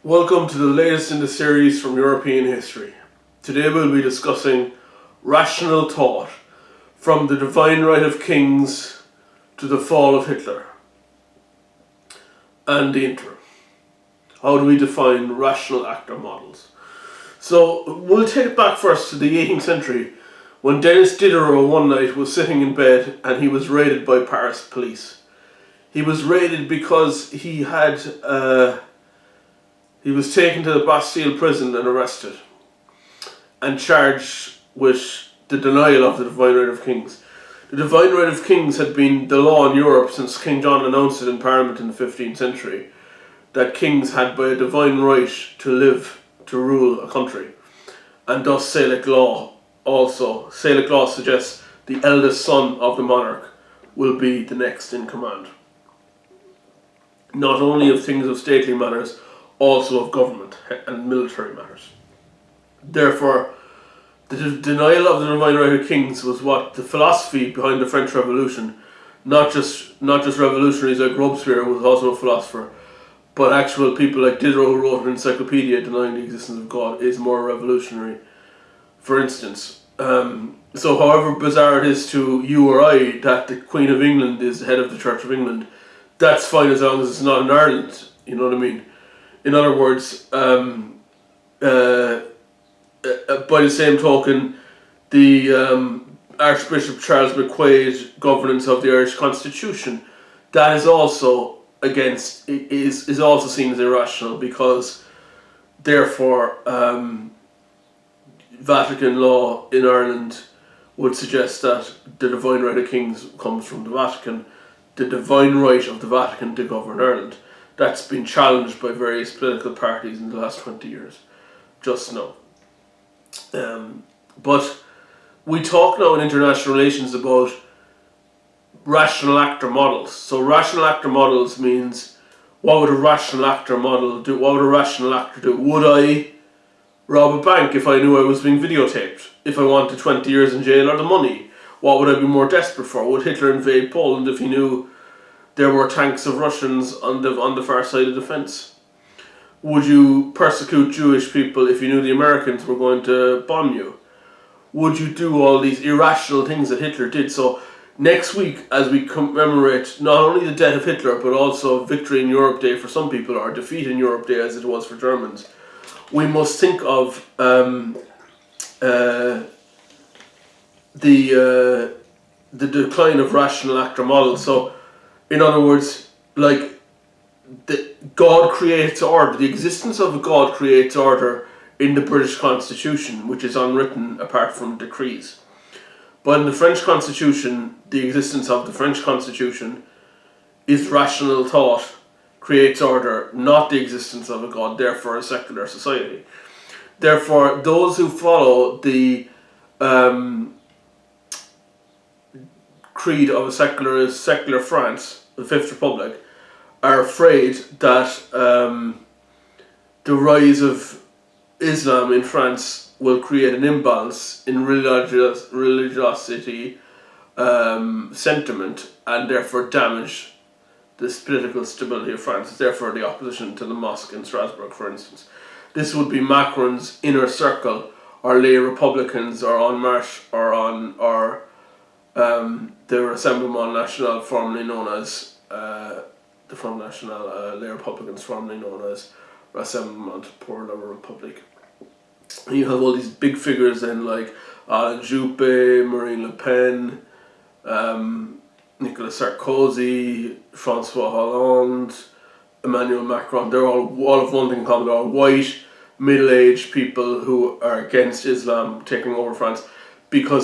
Welcome to the latest in the series from European history. Today we'll be discussing rational thought, from the divine right of kings to the fall of Hitler, and the interim. How do we define rational actor models? So we'll take it back first to the 18th century, when Denis Diderot one night was sitting in bed and he was raided by Paris police. He was raided because he was taken to the Bastille prison and arrested and charged with the denial of the divine right of kings. The divine right of kings had been the law in Europe since King John announced it in Parliament in the 15th century, that kings had by a divine right to live, to rule a country. And thus Salic law suggests the eldest son of the monarch will be the next in command. Not only of things of stately matters, also of government and military matters. Therefore, the denial of the divine right of kings was what the philosophy behind the French Revolution, not just revolutionaries like Robespierre, who was also a philosopher, but actual people like Diderot, who wrote an encyclopedia denying the existence of God, is more revolutionary. For instance, so however bizarre it is to you or I that the Queen of England is the head of the Church of England, that's fine as long as it's not in Ireland, you know what I mean? In other words, by the same token, the Archbishop Charles McQuaid governance of the Irish Constitution, that is also is also seen as irrational, because therefore Vatican law in Ireland would suggest that the divine right of kings comes from the Vatican, the divine right of the Vatican to govern Ireland. That's been challenged by various political parties in the last 20 years, just now. But we talk now in international relations about rational actor models. So rational actor models means, what would a rational actor model do? What would a rational actor do? Would I rob a bank if I knew I was being videotaped? If I wanted 20 years in jail or the money? What would I be more desperate for? Would Hitler invade Poland if he knew there were tanks of Russians on the far side of the fence? Would you persecute Jewish people if you knew the Americans were going to bomb you? Would you do all these irrational things that Hitler did? So next week, as we commemorate not only the death of Hitler, but also Victory in Europe Day for some people, or Defeat in Europe Day as it was for Germans, we must think of the decline of rational actor models. So, in other words, like, God creates order. The existence of a God creates order in the British Constitution, which is unwritten apart from decrees. But in the French Constitution, the existence of the French Constitution is rational thought, creates order, not the existence of a God, therefore a secular society. Therefore, those who follow the creed of a secular France, the Fifth Republic, are afraid that the rise of Islam in France will create an imbalance in religiosity sentiment, and therefore damage this political stability of France. Therefore, the opposition to the mosque in Strasbourg, for instance. This would be Macron's inner circle, or Les Republicans, or En Marche, or the Rassemblement National, formerly known as the Front National, Les Republicans, formerly known as Rassemblement pour la République. And you have all these big figures then, like Alain Juppé, Marine Le Pen, Nicolas Sarkozy, Francois Hollande, Emmanuel Macron. They're all of one thing in common. They're all white, middle-aged people who are against Islam taking over France,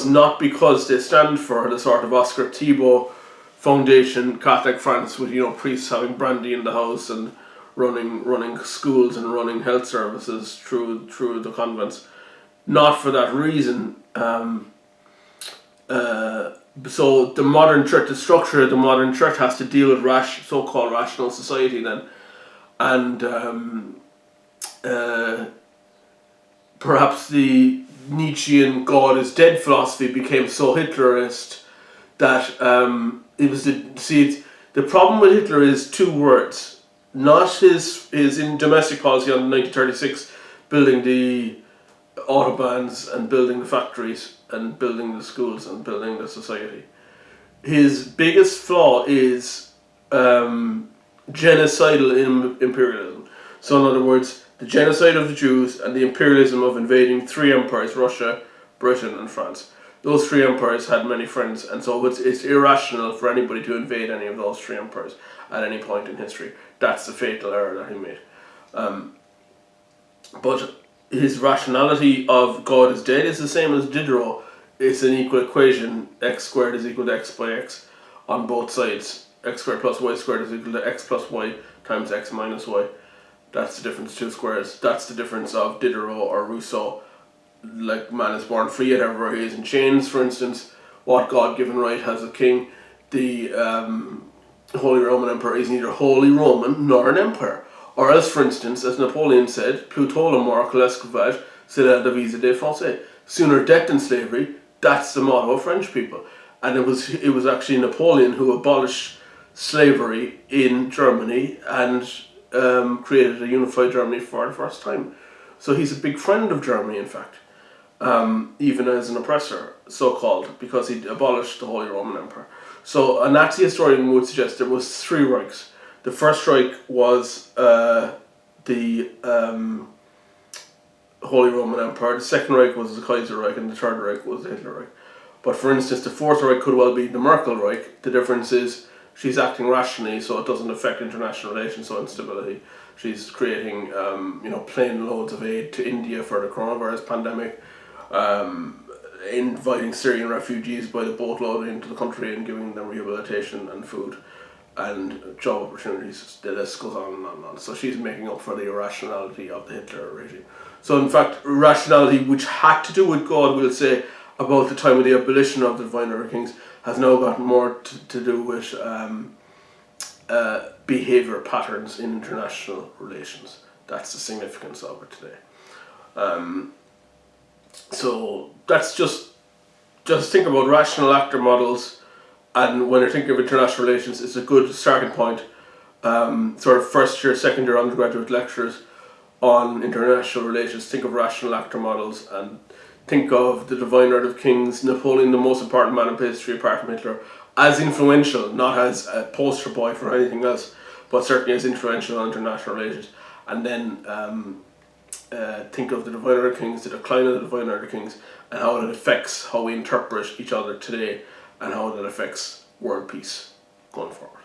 not because they stand for the sort of Oscar Thibault Foundation Catholic France with, priests having brandy in the house and running schools and running health services through the convents. Not for that reason. So the modern church, the structure of the modern church, has to deal with so-called rational society then, and perhaps the Nietzschean God is dead philosophy became so Hitlerist that the problem with Hitler is two words: not his in domestic policy on 1936, building the autobahns and building the factories and building the schools and building the society. His biggest flaw is genocidal imperialism. So, in other words, the genocide of the Jews and the imperialism of invading three empires: Russia, Britain, and France. Those three empires had many friends, and so it's irrational for anybody to invade any of those three empires at any point in history. That's the fatal error that he made. But his rationality of God is dead is the same as Diderot. It's an equal equation: x squared is equal to x by x on both sides. X squared plus y squared is equal to x plus y times x minus y. That's the difference, two squares. That's the difference of Diderot or Rousseau. Like, man is born free yet everywhere he is in chains, for instance. What God-given right has a king? The Holy Roman Emperor is neither Holy Roman nor an empire. Or else, for instance, as Napoleon said, Plutôt le mort que l'esclavage, c'est la devise des Français. Sooner death than slavery, that's the motto of French people. And it was actually Napoleon who abolished slavery in Germany and created a unified Germany for the first time. So he's a big friend of Germany, in fact, even as an oppressor, so-called, because he abolished the Holy Roman Empire. So a Nazi historian would suggest there was three Reichs. The First Reich was the Holy Roman Empire, the Second Reich was the Kaiser Reich, and the Third Reich was the Hitler Reich. But for instance, the Fourth Reich could well be the Merkel Reich. The difference is she's acting rationally, so it doesn't affect international relations or instability. She's creating, plane loads of aid to India for the coronavirus pandemic, inviting Syrian refugees by the boatload into the country and giving them rehabilitation and food and job opportunities. The list goes on and on and on. So she's making up for the irrationality of the Hitler regime. So in fact, irrationality which had to do with God, we'll say, about the time of the abolition of the Divine Right of Kings, has now got more to do with behaviour patterns in international relations. That's the significance of it today. So that's just think about rational actor models, and when you're thinking of international relations, it's a good starting point. Sort of first year, second year undergraduate lectures on international relations, think of rational actor models and think of the Divine Right of Kings, Napoleon, the most important man in history apart from Hitler, as influential, not as a poster boy for anything else, but certainly as influential on international relations. And then think of the Divine Right of Kings, the decline of the Divine Right of Kings, and how it affects how we interpret each other today and how that affects world peace going forward.